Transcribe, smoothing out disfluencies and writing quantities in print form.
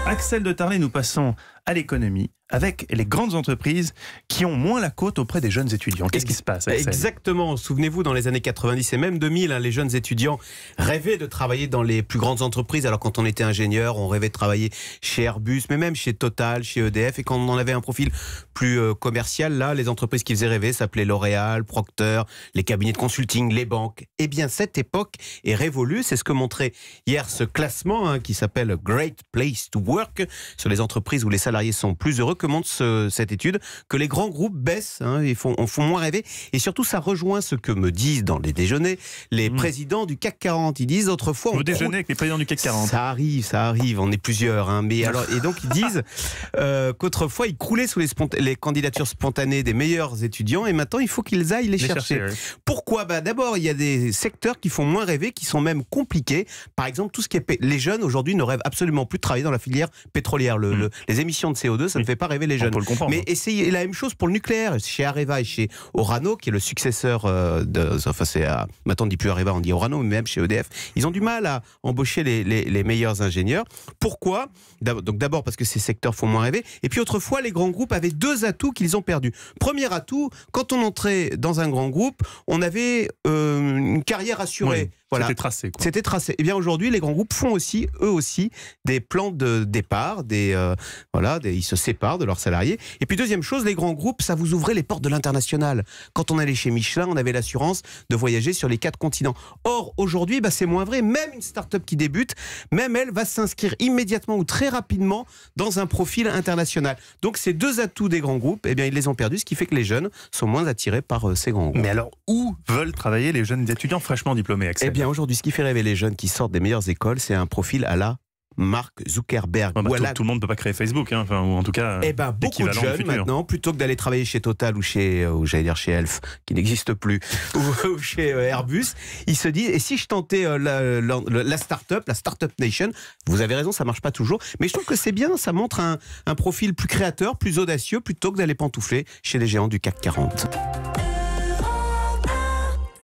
Axel de Tarlet, nous passons à l'économie avec les grandes entreprises qui ont moins la cote auprès des jeunes étudiants. Qu'est-ce qui se passe, Axel ? Exactement. Souvenez-vous, dans les années 90 et même 2000, les jeunes étudiants rêvaient de travailler dans les plus grandes entreprises. Alors quand on était ingénieur, on rêvait de travailler chez Airbus, mais même chez Total, chez EDF. Et quand on avait un profil plus commercial, là, les entreprises qui faisaient rêver s'appelaient L'Oréal, Procter, les cabinets de consulting, les banques. Eh bien, cette époque est révolue. C'est ce que montrait hier ce classement qui s'appelle Great Place to Work sur les entreprises où les salariés sont plus heureux. Que montre cette étude? Que les grands groupes baissent, ils font moins rêver. Et surtout, ça rejoint ce que me disent dans les déjeuners les présidents du CAC 40. Ils disent autrefois... Vous déjeunez avec les présidents du CAC 40. Ça arrive, on est plusieurs. Mais alors, et donc, ils disent qu'autrefois, ils croulaient sous les candidatures spontanées des meilleurs étudiants et maintenant, il faut qu'ils aillent les chercher. Ouais. Pourquoi? D'abord, il y a des secteurs qui font moins rêver, qui sont même compliqués. Par exemple, tout ce qui est... Les jeunes, aujourd'hui, ne rêvent absolument plus de travailler dans la filière pétrolière. Les émissions de CO2, ça ne fait pas rêver les jeunes. On peut le comprendre. Mais essayez la même chose pour le nucléaire. Chez Areva et chez Orano, qui est le successeur maintenant on ne dit plus Areva, on dit Orano, mais même chez EDF, ils ont du mal à embaucher les meilleurs ingénieurs. Pourquoi? Donc d'abord parce que ces secteurs font moins rêver. Et puis autrefois, les grands groupes avaient deux atouts qu'ils ont perdus. Premier atout, quand on entrait dans un grand groupe, on avait une carrière assurée. Oui. Voilà. C'était tracé. Et bien aujourd'hui, les grands groupes font aussi, eux aussi, des plans de départ, ils se séparent de leurs salariés. Et puis deuxième chose, les grands groupes, ça vous ouvrait les portes de l'international. Quand on allait chez Michelin, on avait l'assurance de voyager sur les 4 continents. Or, aujourd'hui, c'est moins vrai. Même une start-up qui débute, même elle va s'inscrire immédiatement ou très rapidement dans un profil international. Donc ces deux atouts des grands groupes, ils les ont perdus, ce qui fait que les jeunes sont moins attirés par ces grands groupes. Mais alors, où veulent travailler les jeunes étudiants fraîchement diplômés, Axel ? Aujourd'hui, ce qui fait rêver les jeunes qui sortent des meilleures écoles, c'est un profil à la Mark Zuckerberg. Tout le monde ne peut pas créer Facebook, ou en tout cas. Beaucoup de jeunes maintenant, plutôt que d'aller travailler chez Total ou chez Elf, qui n'existe plus, ou chez Airbus, ils se disent, et si je tentais la start-up, la Startup Nation? Vous avez raison, ça marche pas toujours, mais je trouve que c'est bien, ça montre un profil plus créateur, plus audacieux, plutôt que d'aller pantoufler chez les géants du CAC 40.